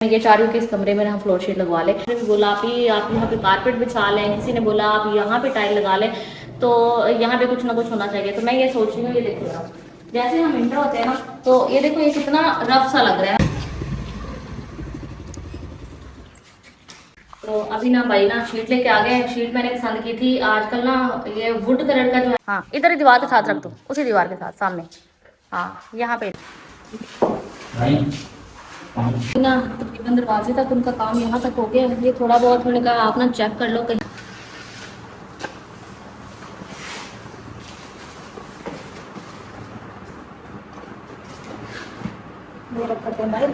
मैं ये चाह रही हूँ कि इस कमरे में हम फ्लोर शीट लगवा लें। किसी ने बोला आप यहाँ पे कारपेट बिछा लें, किसी ने बोला आप यहाँ पे टाइल लगा लें, तो यहाँ पे कुछ ना कुछ होना चाहिए। तो मैं ये सोच रही हूँ, ये देखो यार, जैसे हम इंटर होते हैं ना, तो ये देखो ये कितना रफ सा लग रहा है। तो अभी ना भाई ना शीट लेके आ गए। शीट मैंने पसंद की थी आजकल ना, ये वुड कलर का जो है, हाँ इधर ही दीवार के साथ रख दो, उसी दीवार के साथ सामने, हाँ यहाँ पे ना तकरीबन दरवाजे तक उनका काम यहाँ तक हो गया। ये थोड़ा बहुत मैंने कहा आप ना चेक कर लो कहीं करते हैं भाई।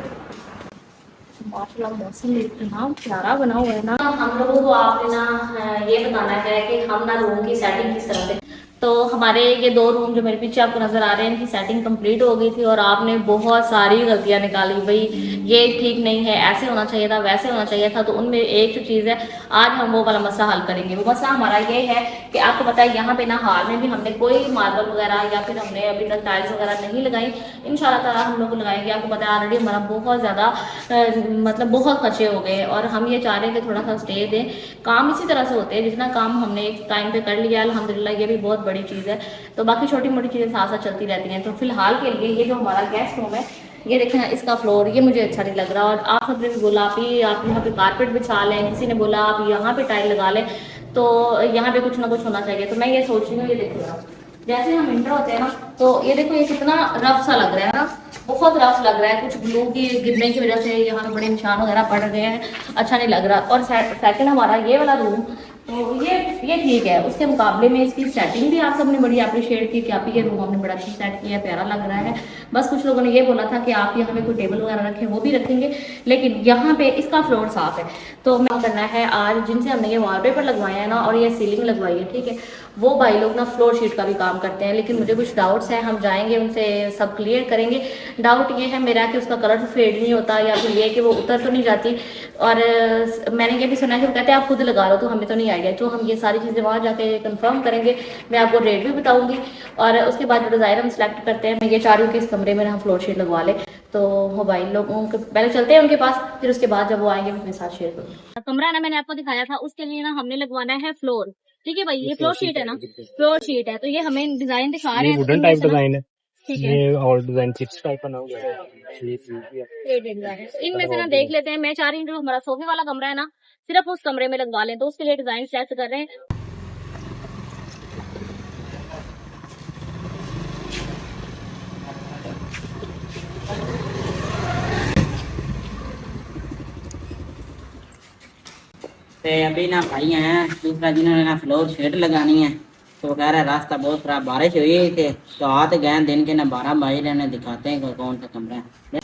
माशाल्लाह मौसम इतना प्यारा बना हुआ है ना। हम लोगों को आपने ना ये बताना है कि हम ना रूम की सेटिंग किस तरह से। तो हमारे ये दो रूम जो मेरे पीछे आपको नजर आ रहे हैं, इनकी सेटिंग कंप्लीट हो गई थी और आपने बहुत सारी गलतियां निकाली भाई, ये ठीक नहीं है, ऐसे होना चाहिए था, वैसे होना चाहिए था। तो उनमें एक जो चीज़ है, आज हम वो वाला मसला हल करेंगे। वो मसला हमारा ये है कि आपको पता है यहाँ पे ना हाल में भी हमने कोई मार्बल वगैरह या फिर हमने अभी तक टाइल्स वगैरह नहीं लगाई। इंशाल्लाह ताला हम लोग लगाएंगे। आपको पता है ऑलरेडी हमारा बहुत ज़्यादा मतलब बहुत खर्चे हो गए और हम ये चाह रहे हैं कि थोड़ा सा स्टे दें। काम इसी तरह से होते हैं, जितना काम हमने एक टाइम पे कर लिया अल्हम्दुलिल्लाह, ये भी बहुत बड़ी चीज़ है। तो बाकी छोटी मोटी चीज़ें साथ साथ चलती रहती हैं। तो फिलहाल के लिए ये जो हमारा गेस्ट रूम है, ये देखें ना, इसका फ्लोर ये मुझे अच्छा नहीं लग रहा। और आप सबने भी बोला आप यहाँ पे कारपेट बिछा लें, किसी ने बोला आप यहाँ पे टाइल लगा लें, तो यहाँ पे कुछ ना कुछ होना चाहिए। तो मैं ये सोच रही हूँ, ये देखो यार, जैसे हम इंटर होते हैं ना, तो ये देखो ये कितना रफ सा लग रहा है ना, बहुत रफ लग रहा है। कुछ ग्लू की गिरने की वजह से यहाँ पे बड़े निशान वगैरह पड़ गए हैं, अच्छा नहीं लग रहा। और सेकंड हमारा ये वाला रूम, तो ये ठीक है। उसके मुकाबले में इसकी सेटिंग भी आप सबने बड़ी अप्रिशिएट की कि आप ये रूम हमने बड़ा अच्छा सेट किया है, प्यारा लग रहा है। बस कुछ लोगों ने ये बोला था कि आप यहाँ पे कोई टेबल वगैरह रखें, वो भी रखेंगे, लेकिन यहाँ पे इसका फ्लोर साफ है। तो मैं करना है आज जिनसे हमने ये वॉलपेपर लगवाया है ना और ये सीलिंग लगवाई है, ठीक है, वो भाई लोग ना फ्लोर शीट का भी काम करते हैं। लेकिन मुझे कुछ डाउट्स हैं, हम जाएंगे उनसे सब क्लियर करेंगे। डाउट ये है मेरा कि उसका कलर तो फेड नहीं होता, या फिर ये कि वो उतर तो नहीं जाती। और मैंने ये भी सुना है कि वो कहते हैं आप खुद लगा लो, तो हमें तो नहीं आइडिया। तो हम ये सारी चीज़ें वहाँ जाके कंफर्म करेंगे, मैं आपको रेट भी बताऊंगी। और उसके बाद जो डिज़ाइन हम सेलेक्ट करते हैं, मैं ये चाह रही हूँ कि इस कमरे में हम फ्लोर शीट लगवा लें। तो वो भाई लोगों के पहले चलते हैं उनके पास, फिर उसके बाद जब वो आएंगे मैं अपने साथ शेयर करूँगी। कमरा ना मैंने आपको दिखाया था, उसके लिए ना हमने लगवाना है फ्लोर, ठीक है भाई। ये फ्लोर शीट है ना, फ्लोर शीट है। तो ये हमें डिजाइन दिखा रहे हैं, वुडन टाइप डिजाइन है, ठीक है। ये और डिजाइन चिप्स टाइप बना हुआ है, ये डिजाइन है। इनमें से ना देख लेते हैं। मैं चाह रही हूँ जो हमारा सोफे वाला कमरा है ना, सिर्फ उस कमरे में लगवा लें। तो उसके लिए डिजाइन सेलेक्ट कर रहे हैं। अभी ना भाई हैं दूसरा जिन्होंने ना फ्लोर शीट लगानी है, तो कह रहा है रास्ता बहुत खराब, बारिश हुई थी तो आते गए दिन के ना 12 भाई रहने दिखाते हैं कौन सा कमरा है।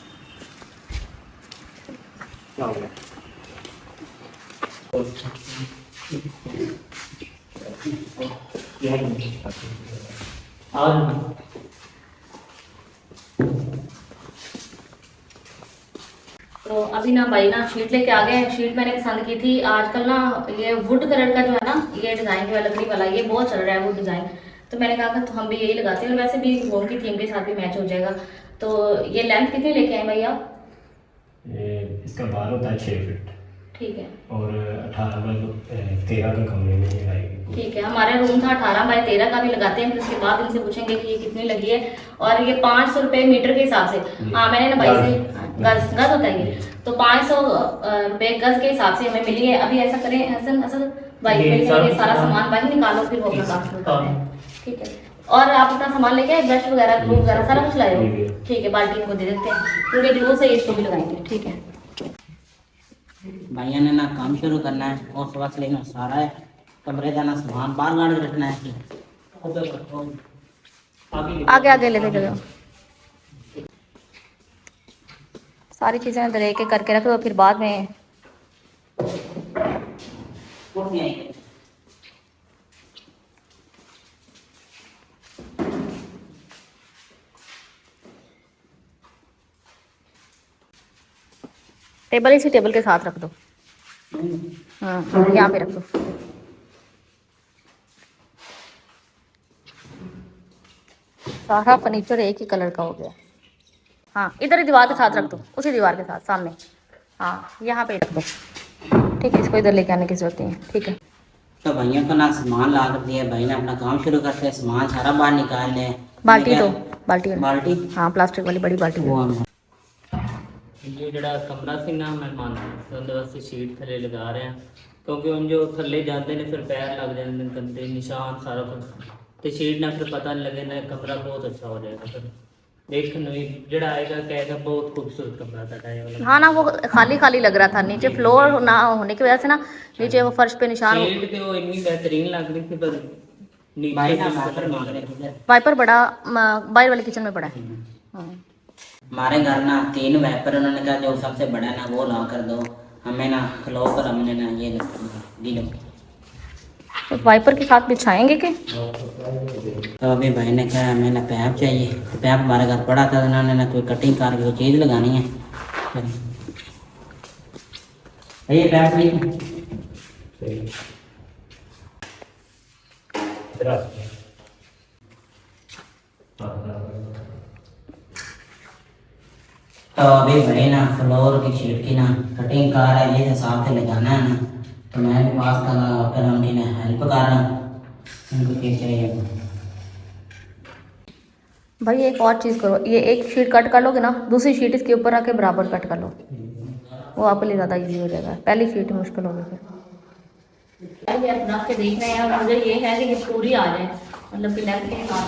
तो अभी ना भाई ना शीट लेके आ गए। शीट मैंने पसंद की थी आजकल ना, ये वुड कलर का जो है ना, ये डिज़ाइन जो है लकड़ी वाला, ये बहुत चल रहा है वो डिज़ाइन। तो मैंने कहा कि तो हम भी यही लगाते हैं, और वैसे भी होम की थीम के साथ भी मैच हो जाएगा। तो ये लेंथ कितनी लेके आए भैया? इसका बार होता है 6 फीट, ठीक है, और 18 बाई 13 का कमरे में ये आएगी। ठीक है। हमारा रूम था 18 बाई 13 का भी लगाते हैं, फिर उसके बाद इनसे पूछेंगे कि ये कितनी लगी है। और ये 500 रुपये मीटर के हिसाब से, हाँ मैंने ना भाई से, गज गज होता है ये, तो 500 रुपये गज के हिसाब से हमें मिली है। अभी ऐसा करें हसन हसन भाई, ये सारा सामान भाई निकालो, फिर वो अपना काम शुरू करते हैं, ठीक है। और आप अपना सामान लेके आए, ब्रश वगैरह ग्लू वगैरह सारा कुछ लाए हो, ठीक है। बाल्टी इनको दे देते हैं, पूरे ग्लू से इसको भी लगाएंगे, ठीक है। भाइयों ने ना काम शुरू करना है और सुबह लेना सारा है कमरे का ना सामान बाहर गाड़ के रखना है। आगे आगे लेते चलो, सारी चीजें अंदर एक एक करके रख दो, फिर बाद में टेबल इसी टेबल के साथ रख दो, हाँ यहाँ पे रख दो। सारा फर्नीचर एक ही कलर का हो गया। हाँ इधर ही दीवार के साथ रख दो, उसी दीवार के साथ सामने, हाँ यहाँ पे रख दो, ठीक है, इसको इधर लेके आने की जरूरत नहीं है, ठीक है। तो भाइयों को ना सामान ला कर दिया, भाई ने अपना काम शुरू करते हैं, सामान सारा बाहर निकाल ले। बाल्टी दो, बाल्टी बाल्टी हाँ प्लास्टिक वाली बड़ी बाल्टी वो दो। ये जड़ा कमरा सी ना मेहमान ਉਹਦੇ ਵਾਸਤੇ ਸ਼ੀਟ ਥੱਲੇ ਲਗਾ ਰਹੇ ਆ ਕਿਉਂਕਿ ਉਹ ਜੋ ਥੱਲੇ ਜਾਂਦੇ ਨੇ ਫਿਰ ਪੈਰ ਲੱਗ ਜਾਂਦੇ ਨੇ ਗੰਦੇ ਨਿਸ਼ਾਨ ਸਾਰਾ ਕੁਝ ਤੇ ਸ਼ੀਟ ਨਾਲ ਫਿਰ ਪਤਾ ਨਹੀਂ ਲੱਗੇ ਨਾ ਕਮਰਾ ਬਹੁਤ अच्छा हो जाएगा फिर देखने में भी जड़ा आएगा कहेगा बहुत खूबसूरत कमरा था ये वाला। हाँ ना वो खाली खाली लग रहा था, नीचे फ्लोर ना होने की वजह से ना नीचे वो फर्श पे निशान। शीट तो वो इतनी बेहतरीन लग रही थी पर भाई नीचे ना से वाइपर पता मांग नहीं रहे थे। वाइपर बड़ा बाहर वाले किचन में पड़ा है। हमारे घर ना 3 वाइपर, उन्होंने कहा जो सबसे बड़ा ना वो ला कर दो हमें ना, फ्लो पर हमने ना ये लो। तो वाइपर के साथ बिछाएंगे कि तो अभी भाई ने कहा हमें ना पैप चाहिए, पैप हमारे घर पड़ा था, उन्होंने ना कोई कटिंग करके कोई चीज़ लगानी है। ये पैप नहीं तेरा तो अभी भाई ना फ्लोर की शीट की ना कटिंग कर रहा है, ये हिसाब से लगाना है ना, तो मैं भी पास कर रहा हूँ, फिर उनकी ना हेल्प कर रहा हूँ, उनको क्या चाहिए। भाई एक और चीज़ करो, ये एक शीट कट कर लोगे ना, दूसरी शीट इसके ऊपर रख के बराबर कट कर लो, वो आपके लिए ज़्यादा इजी हो जाएगा, पहली शीट मुश्किल होगी फिर। ये रख के देख रहे हैं और मुझे ये है कि ये पूरी आ जाए, मतलब कि लेफ्ट के साथ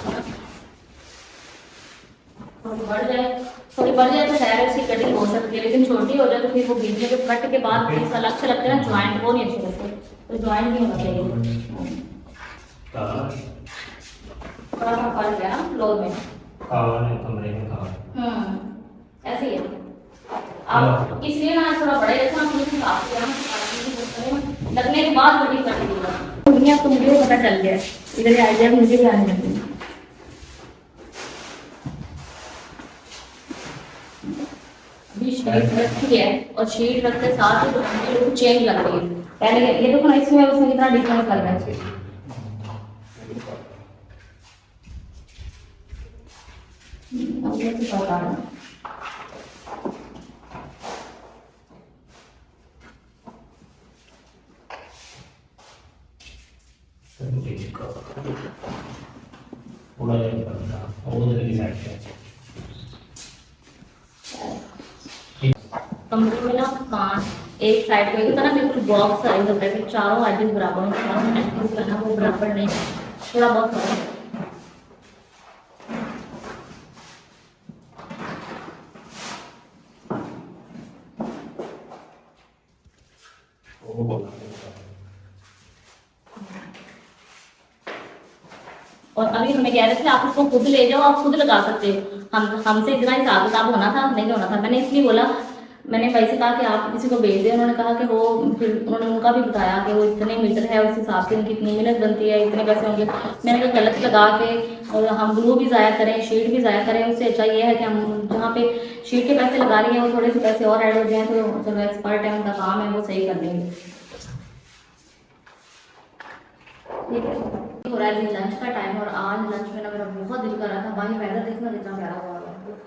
थोड़ी बढ़ जाए तो शायद उसकी कटिंग हो सकती है, लेकिन छोटी हो जाए तो फिर वो बीच में जब कट के बाद पीस अलग से लगते हैं ना, ज्वाइंट वो नहीं अच्छे लगते, तो ज्वाइंट नहीं होना चाहिए। थोड़ा सा फर्क है ना फ्लोर में, कमरे में कहा ऐसे ही है। आप इसलिए ना थोड़ा बड़े जैसा आप मुझे काफी लगने के बाद बड़ी कर दीजिएगा। दुनिया को मुझे पता चल गया, इधर आइडिया मुझे भी आने लगी। अभी शीट रखी है और शीट रखते साथ ही तो चेंज लग रही है। पहले ये देखो ना, इसमें उसमें कितना डिफरेंस लग रहा है। अब ये तो बता रहा हूँ। पूरा उधर की साइड से कमरे में ना कान एक साइड को एक तरह बिल्कुल बॉक्स साइज होता है, फिर चारों एजेस बराबर, चारों एजेस करना वो बराबर नहीं, थोड़ा बहुत फर्क है। वो बोला और अभी हमें कह रहे थे आप उसको खुद ले जाओ, आप खुद लगा सकते हो, हमसे इतना हिसाब किताब होना था नहीं होना था। मैंने इसलिए बोला, मैंने भाई से कहा कि आप किसी को भेज दें, उन्होंने कहा कि वो, फिर उन्होंने उनका भी बताया कि वो इतने मीटर है, उस हिसाब से इनकी इतनी मिनट बनती है, इतने पैसे होंगे। मैंने कहा गलत लगा के और हम ग्लू भी ज़ाया करें, शीट भी ज़ाया करें, उससे अच्छा ये है कि हम जहाँ पे शीट के पैसे लगा लिए हैं वो थोड़े से पैसे और ऐड हो जाएँ, तो चलो एक्सपर्ट है, उनका काम है, वो सही कर देंगे। ठीक है, हो रहा है जी लंच का टाइम, और आज लंच में ना मेरा बहुत दिल कर रहा था। बाकी वेदर देखना कितना प्यारा हुआ है,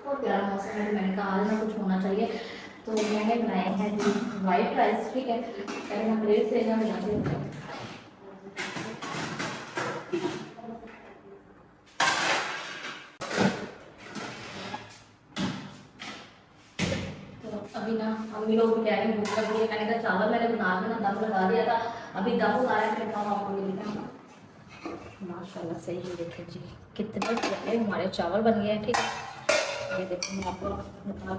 बहुत प्यारा मौसम है। मैंने कहा आज ना कुछ होना चाहिए, तो मैंने बनाए हैं जी वाइट राइस। ठीक है, पहले हम प्लेट से ना बनाते हैं। तो अभी ना अम्मी लोग कह रहे हैं भूख लग रही है, मैंने कहा चावल मैंने बना के ना दम लगा दिया था, अभी दम लगा रहे हैं, आपको ये दिखाऊंगा। माशाल्लाह सही है, देखें जी कितने प्यारे हमारे चावल बन गए हैं। ठीक है, ये देखो मैं आपको बता,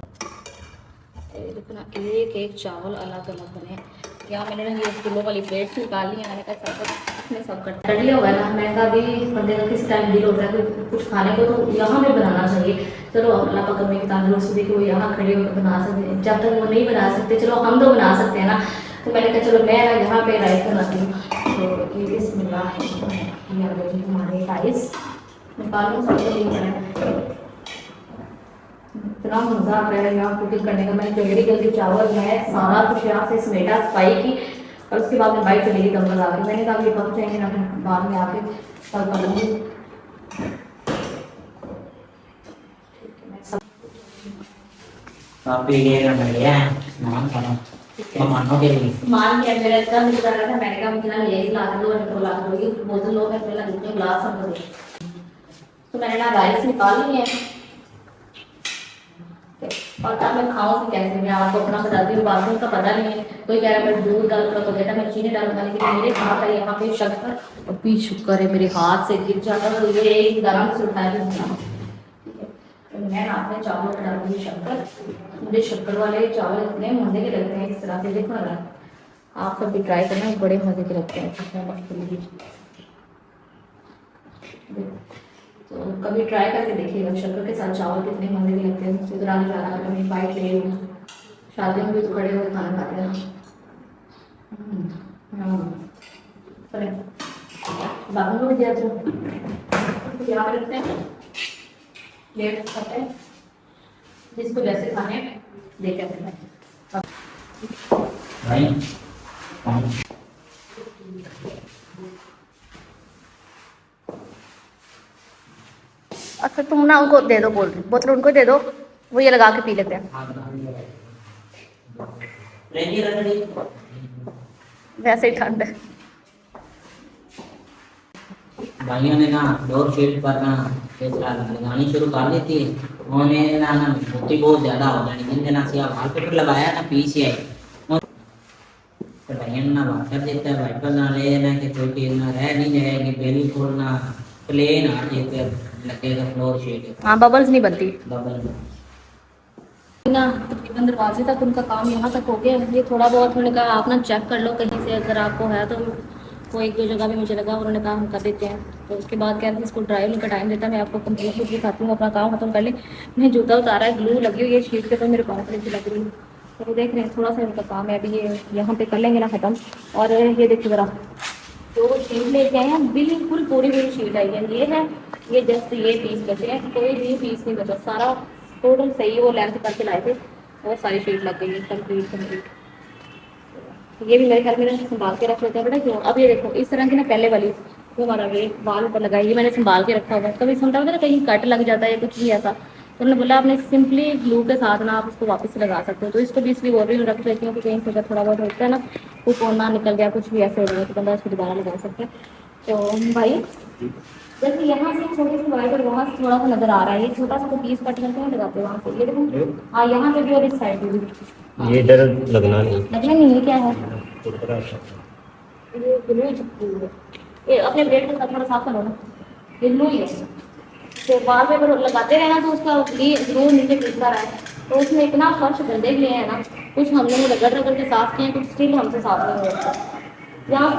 ये देखो ना एक एक चावल अलग अलग बने हैं। यहाँ मैंने ना ये किलो वाली प्लेट्स निकाल ली है, मैंने कहा सब इसमें सब कट रेडी हो गया ना। मैंने कहा अभी बंदे का किस टाइम दिल होता है कि कुछ खाने को, तो यहाँ भी बनाना चाहिए। चलो अल्लाह पाक हमें तंदुरुस्ती कि वो यहाँ खड़े होकर बना सकते हैं, जब तक वो नहीं बना सकते चलो हम तो बना सकते हैं ना। तो मैंने कहा चलो मैं ना यहाँ पे राइस बनाती हूँ। तो ये बिस्मिल्लाह है, हमारे राइस निकालूँ सबसे इतना मज़ा आ रहा है यहाँ कुकिंग करने का। मैंने जल्दी जल्दी चावल है सारा कुछ यहाँ से समेटा, सफाई की, और उसके बाद मैं बाइक चली गई दम लगा के। मैंने कहा ये पक जाएंगे ना, बाद में आके तब कर लूँगी। काफी ये मिल गया है सामान सारा मेहमानों के लिए। मान के मेरा इतना मुझे लग रहा था, मैंने कहा मुझे ना ले ला दो और ला दो, ये बोतल लोग हैं पहले दूसरे ग्लास हम दे। तो मैंने ना राइस निकाल लिए हैं और अब मैं खाऊं तो कैसे, मैं आपको अपना बताती हूँ, बाथरूम का पता नहीं है। कोई कह रहा है मैं दूध डालूंगा, तो कहता मैं चीनी डालूंगा, लेकिन मेरे हाथ है यहाँ पे शक्कर, और भी शुक्र है मेरे हाथ से गिर जाता तो ये एक गरम से उठाया भी नहीं। ठीक है, तो मैं अपने चावलों में डालूंगी शक्कर। मुझे शक्कर वाले चावल इतने मजे के लगते हैं, इस तरह से देखो ना, आप सब भी ट्राई करना, बड़े मजे के लगते हैं। तो कभी ट्राई करके देखिएगा, शक्कर के साथ चावल कितने मजे के लगते हैं। मुझसे इधर आगे जाना, कभी बाइक ले लूँ, शादी में भी तो खड़े हुए खाना खाते हैं। चले बाबू को भी दिया तो यहाँ पे रखते हैं, प्लेट खाते हैं, जिसको जैसे खाने देते हैं। भाई अच्छा तुम ना उनको दे दो बोतल उनको दे दो, वो ये लगा के पी लेते हैं। वैसे ही ठंड है। भाइयों ने ना डोर शीट पर ना लगानी शुरू कर दी थी। उन्होंने ना धोती बहुत ज्यादा हो जानी, जिनके ना सिया वॉलपेपर लगाया ना पी से आई तो भाइयों ने ना वाटर देता है, वाइपर ना ले ना कि कोई चीज ना रह नहीं जाएगी, बिल्कुल ना प्लेन आ जाए, लगेगा फ्लोर शीट। हाँ बबल्स नहीं बनती बबल ना। तकरीबन दरवाजे तक उनका काम यहाँ तक हो गया। ये थोड़ा बहुत उन्होंने कहा आप ना चेक कर लो कहीं से, अगर आपको है तो वो एक दो जगह भी मुझे लगा, उन्होंने कहा हम कर देते हैं। तो उसके बाद कह रहे थे इसको ड्राइव का टाइम देता, मैं आपको कंप्लीटली दिखाती हूँ, अपना काम खत्म कर ले। मैं जूता उतारा है, ग्लू लगी हुई है शीट के, तो मेरे पाँव पर लग रही है। तो वो देख रहे हैं थोड़ा सा उनका काम है, अभी ये यहाँ पे कर लेंगे ना ख़त्म। और ये देखिए ज़रा, जो शीट लेके आए हैं बिल्कुल पूरी पूरी शीट आई है। ये है, ये जस्ट ये पीस बचे हैं, कोई भी पीस नहीं बचा, सारा टोटल सही वो लेंथ करके लाए थे, वो सारी शीट लग गई है कंप्लीट। ये भी मेरे ख्याल में संभाल के रख लेते हैं बेटा, क्यों। अब ये देखो इस तरह की ना पहले वाली जो हमारा वे वाल ऊपर लगाई, ये मैंने संभाल के रखा हुआ है। कभी समझा होता है ना कहीं कट लग जाता है या कुछ भी ऐसा, तो उन्होंने बोला आपने सिंपली ग्लू के साथ ना आप उसको वापस से लगा सकते हो। तो इसको भी इसलिए बोल रही हूँ रख लेती हूँ कि कहीं से अगर थोड़ा बहुत होता है ना, वो कोना निकल गया कुछ भी ऐसे हो गया, तो बंदा उसको दोबारा लगा सकते हैं। तो भाई जैसे यहाँ से छोटी सी वाइट और वहाँ से थोड़ा सा नजर आ रहा है, ये छोटा सा पीस कट करके नहीं लगाते वहाँ से, ये देखो हाँ यहाँ पे भी और इस साइड पे भी। ये इधर लगना नहीं। लगना नहीं है, क्या है ऊपर ये ग्लू ही चिपकी हुई है। ये अपने ब्लेड के साथ थोड़ा साफ करो ना, ये ग्लू ही है। तो बार पेपर लगाते रहे ना तो उसका ग्लू नीचे टिकता रहा है। तो उसमें इतना फर्श गंदे लिए हैं ना, कुछ हमने रगड़ रगड़ के साफ किए हैं, कुछ स्टिल हमसे साफ नहीं होता। यहाँ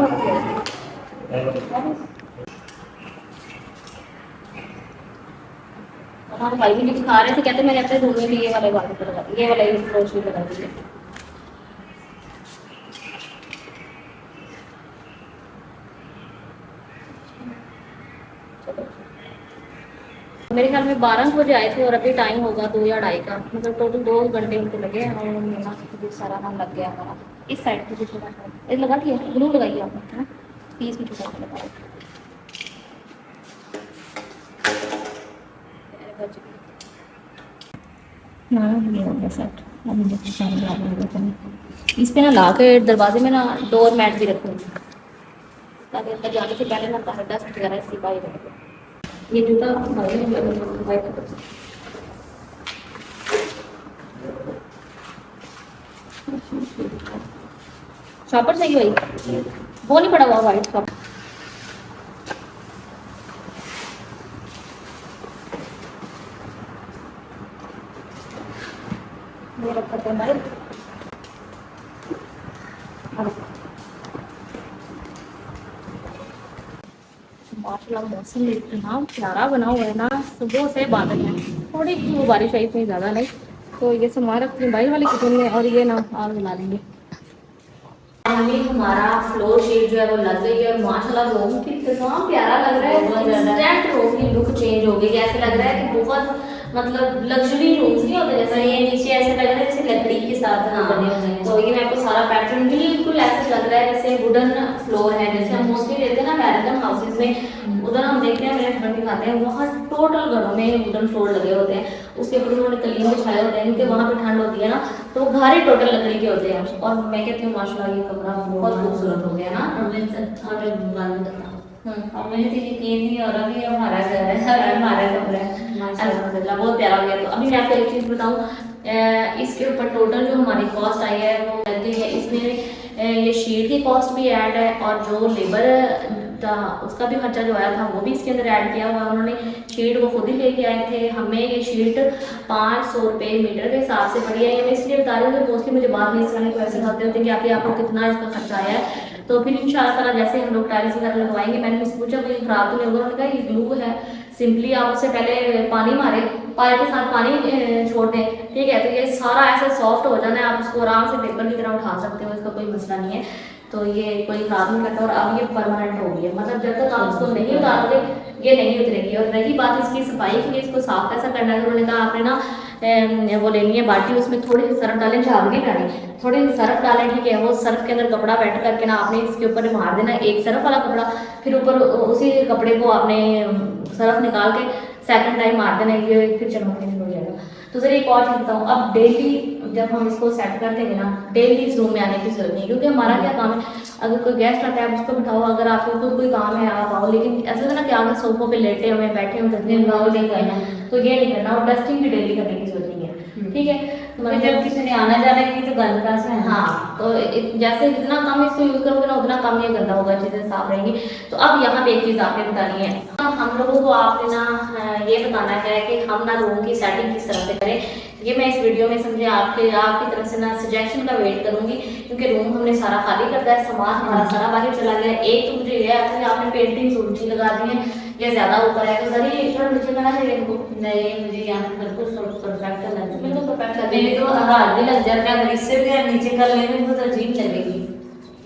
हमारे भाई भी दिखा रहे थे, कहते मैंने अपने रूम में भी ये वाले वाले लगा दिए, ये वाला ही रोशनी लगा दी है। मेरे ख्याल में 12 बजे आए थे और अभी टाइम होगा 2 या 2:30 का, मतलब टोटल 2 घंटे उनको लगे हैं। और ना तो सारा काम लग गया हमारा। इस साइड पे भी छोटा सा लगा दिया, ग्लू लगाइए आपने, है ना, पीस भी छोटा सा लगा। इस पे ना ला के दरवाजे में ना डोर मैट भी रखूँगी, ताकि अंदर जाने से पहले ना डस्ट वगैरह इसकी बाहर रखे। ये जूता वाइट शॉपर सही भाई, वो नहीं पड़ा हुआ वाइट शॉपर। ये रखा था भाई, माशाल्लाह मौसम इतना प्यारा बना हुआ है ना, सुबह से बादल है, थोड़ी वो बारिश आई, इतनी ज़्यादा नहीं। तो ये सामान रखती हूँ बाहर वाली किचन में, और ये ना आग जला लेंगे। हमारा फ्लोर शीट जो है वो लग गई है, और माशाल्लाह रूम कितना प्यारा लग रहा है। इंस्टेंट रूम की लुक चेंज हो गई, ऐसे लग रहा है कि बहुत मतलब लग्जरी रूम्स नहीं होते, जैसे ये नीचे ऐसे लग रहा है जैसे लकड़ी के साथ बने हुए हैं। तो ये मैं आपको सारा पैटर्न बिल्कुल ऐसे लग रहा है जैसे वुडन फ्लोर है, जैसे हम मोस्टली देखते हैं ना अमेरिकन हाउसेज में, उधर हम देखते हैं, मेरे हस्बैंड दिखाते हैं, वहाँ टोटल घरों में वुडन फ्लोर लगे होते हैं, उसके ऊपर उन्होंने कलीन बिछाए होते हैं क्योंकि वहाँ पे ठंड होती है ना, तो वो घर ही टोटल लकड़ी के होते हैं। और मैं कहती हूँ माशाल्लाह ये कमरा बहुत खूबसूरत हो गया ना। और मुझे तो यकीन नहीं हो रहा कि हमारा घर है, हमारा कमरा है अल्हम्दुलिल्लाह, बहुत प्यारा हो गया। तो अभी मैं आपको एक चीज़ बताऊँ, इसके ऊपर टोटल जो हमारी कॉस्ट आई है वो लगती है, इसमें ये शीट की कॉस्ट भी ऐड है और जो लेबर था उसका भी खर्चा जो आया था वो भी इसके अंदर ऐड किया हुआ है। उन्होंने शीट वो खुद ही लेके आए थे, हमें ये शीट 500 रुपये मीटर के हिसाब से पड़ी है। ये मैं इसलिए बता रही हूँ कि मोस्टली मुझे बाद में इस तरह के पैसे खाते होते हैं कि आखिर आपको कितना इसका खर्चा आया है। तो फिर इंशाल्लाह ताला जैसे हम लोग टाइल्स वगैरह लगवाएंगे, मैंने मुझसे पूछा कोई खराब तो नहीं होगा, उन्होंने कहा ये ग्लू है, सिंपली आप उससे पहले पानी मारे, पाइप के साथ पानी छोड़ दें, ठीक है, तो ये सारा ऐसा सॉफ्ट हो जाना है, आप उसको आराम से पेपर की तरह उठा सकते हो, इसका कोई मसला नहीं है। तो ये कोई खराब नहीं करता और अब ये परमानेंट हो गई है, मतलब जब तक आप उसको नहीं उतारोगे ये नहीं उतरेगी। और रही बात इसकी सफाई की, इसको साफ कैसा करना है, तो उन्होंने कहा आपने ना वो लेनी है बाल्टी, उसमें थोड़ी सी सर्फ डालें, झाग नहीं डालें, थोड़ी सी सर्फ डालें, ठीक है, वो सर्फ के अंदर कपड़ा वेट करके ना आपने इसके ऊपर मार देना, एक सर्फ वाला कपड़ा, फिर ऊपर उसी कपड़े को आपने सर्फ निकाल के सेकंड टाइम मार देना, ये फिर चमकने हो जाएगा। तो सर एक और चीज़ बताऊँ, अब डेली जब हम इसको सेट कर देंगे ना, डेली इस रूम में आने की जरूरत नहीं, क्योंकि हमारा क्या काम है, अगर कोई गेस्ट आता है आप उसको बिठाओ, अगर आपको खुद कोई काम है आप आओ, लेकिन ऐसा होता है ना कि आगे सोफों पे लेटे हुए बैठे हुए धरने तो ये नहीं करना, और डस्टिंग भी डेली करने की जरूरत नहीं है, ठीक है। मतलब जब किसी ने आना जाना की तो गंद का है। हाँ, तो जैसे जितना कम इसको यूज करोगे ना उतना कम ये गंदा होगा, चीजें साफ रहेंगी। तो अब यहाँ पे एक चीज आपने बतानी है, हम लोगों को आपने ना ये बताना है कि हम ना रूम की सेटिंग किस तरह से करें। ये मैं इस वीडियो में समझे आपकी तरफ से ना सजेशन का वेट करूंगी, क्योंकि रूम हमने सारा खाली करता है, सामान हमारा सारा बाहर चला गया। एक तो मुझे ये आता है कि आपने पेंटिंग ऊंची लगा दी है, ये ज्यादा ऊपर है, तो जरा ये थोड़ा नीचे करना चाहिए इनको। नहीं, मुझे यहाँ पे बिल्कुल परफेक्ट लगता है, बिल्कुल परफेक्ट लगता मेरी तो हाथ भी लग जाता है, अगर इससे भी नीचे कर लेंगे तो अजीब लगेगी।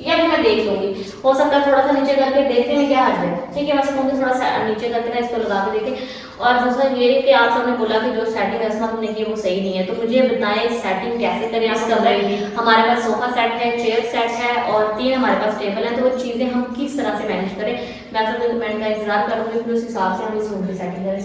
ये भी मैं देख लूंगी, हो सकता है थोड़ा सा नीचे करके देखते हैं क्या हर्ज है, ठीक है, वैसे कहूँगी थोड़ा सा नीचे करके ना इसको लगा के देखें। और दूसरा ये कि आप सबने बोला कि जो सेटिंग असमा तुमने की वो सही नहीं है, तो मुझे बताएं सेटिंग कैसे करें। आप कमरे हमारे पास सोफा सेट है, चेयर सेट है और 3 हमारे पास टेबल है, तो वो चीज़ें हम किस तरह से मैनेज करें, मैं सबके कमेंट का इंतजार करूँगी, फिर उस हिसाब से हम इस रूम की सेटिंग करें।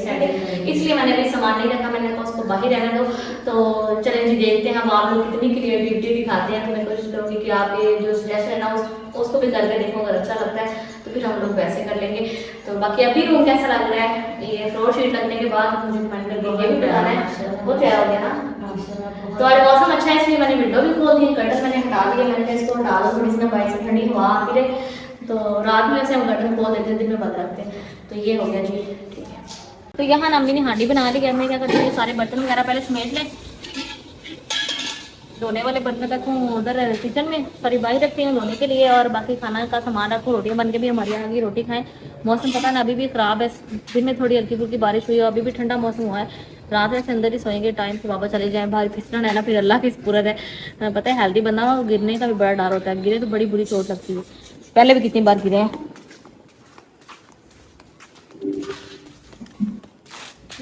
इसलिए मैंने अभी सामान नहीं रखा, मैंने कहा उसको बाहर रहने दो। तो चलें जी, देखते हैं हम आप लोग कितनी क्रिएटिविटी दिखाते हैं। तो मैं कोशिश करूँगी कि आप ये जो सजेशन है ना उसको भी करके देखो, अगर अच्छा लगता है तो फिर हम लोग वैसे कर लेंगे। तो बाकी अभी रूम कैसा लग रहा है, ये फ्लोर शीट लगने के बाद मुझे कमेंट करके ये भी बताना है। बहुत प्यारा हो गया ना। तो आज मौसम अच्छा है इसलिए मैंने विंडो भी खोल दी, कर्टन मैंने हटा दिया, मैंने कहा इसको हटा दो, थोड़ी सी ना बाहर से ठंडी हवा आती रहे। तो रात में ऐसे हम कर्टन खोल देते हैं, दिन में बंद रखते हैं। तो ये हो गया जी, ठीक है। तो यहाँ ना मैंने हांडी बना ली है, मैं क्या करती हूँ सारे बर्तन वगैरह पहले समेट लें, धोने वाले बर्तन रखूँ उधर किचन में, सॉरी बाहर रखती हूँ धोने के लिए, और बाकी खाना का सामान रखूँ, रोटियाँ बन के भी हमारे यहाँ की रोटी खाएं। मौसम पता ना अभी भी ख़राब है, दिन में थोड़ी हल्की फुल्की बारिश हुई है, अभी भी ठंडा मौसम हुआ है, रात में से अंदर ही सोएंगे, टाइम से वापस चले जाएं, बाहर फिसलन है ना, फिर अल्लाह की सूरत है, पता है हेल्दी बंदा हो गिरने का भी बड़ा डर होता है, गिरे तो बड़ी बुरी चोट लगती है, पहले भी कितनी बार गिरे हैं।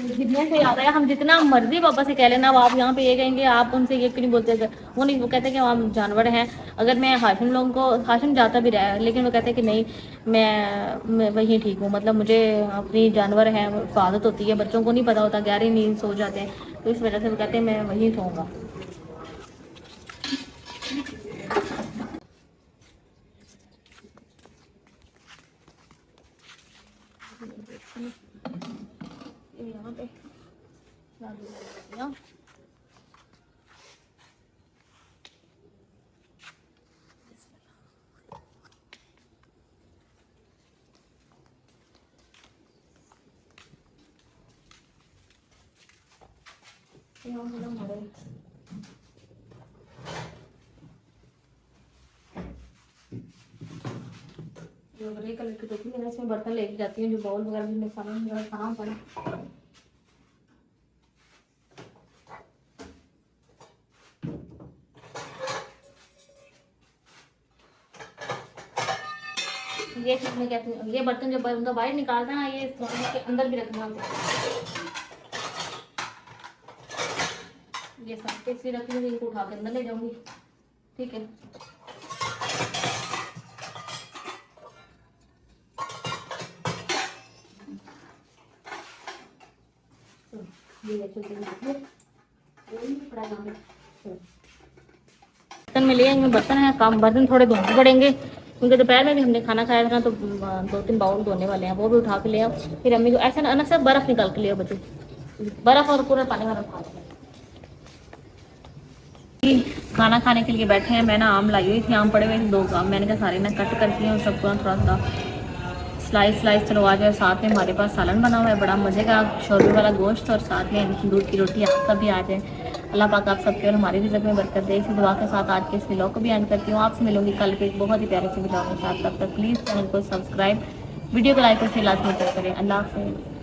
गिरने से याद आया, हम जितना मर्जी पापा से कह लेना, अब आप यहाँ पे ये कहेंगे आप उनसे ये क्यों नहीं बोलते, वो नहीं, वो कहते हैं कि हम जानवर हैं। अगर मैं हाशिम लोगों को, हाशिम जाता भी रहा है लेकिन वो कहते हैं कि नहीं मैं वहीं ठीक हूँ, मतलब मुझे अपनी जानवर है हिफाजत होती है, बच्चों को नहीं पता होता, गहरी नींद सो जाते हैं, तो इस वजह से वो कहते हैं मैं वहीं सोऊंगा। यहाँ पे ग्रे कलर की टोकरी है, इसमें बर्तन लेके जाती हूँ, जो बाउल वगैरह जिनमें सामान वगैरह खाना पड़ा। ये चीज मैं कहती हूँ, ये बर्तन जब उनका बाहर निकालता है ना, ये इसके अंदर भी रखना होता है, ये सब इसलिए रखी हुई, इनको उठा के अंदर ले जाऊंगी, ठीक है। बर्तन में ले आएंगे, बर्तन है काम, बर्तन थोड़े धोने पड़ेंगे क्योंकि दोपहर में भी हमने खाना खाया था ना, तो 2-3 बाउल धोने वाले हैं, वो भी उठा के ले आओ। फिर अम्मी को ऐसा ना सब बर्फ निकाल के ले आओ बच्चे, बर्फ और पूरा पानी वाला खा लेंगे। खाना खाने के लिए बैठे हैं। मैं ना आम लाई हुई थी, आम पड़े हुए थे 2 आम, मैंने कहा सारे ना कट करती हूँ, सबको थोड़ा थोड़ा स्लाइस चलो आ जाए। साथ में हमारे पास सालन बना हुआ है बड़ा मज़े का, शोरबे वाला गोश्त, और साथ में दूध की रोटी। आप सब भी आ जाए। अल्लाह पाक आप सबके और हमारी रिज़्क़ में बरकत दे। इसी दुआ के साथ आज के इस व्लॉग को भी एंड करती हूँ। आपसे मिलूंगी कल के एक बहुत ही प्यारे से व्लॉग के साथ। तब तक प्लीज़ चैनल को सब्सक्राइब, वीडियो को लाइक और शेयर लाजमी करें। अल्लाह हाफ़िज़।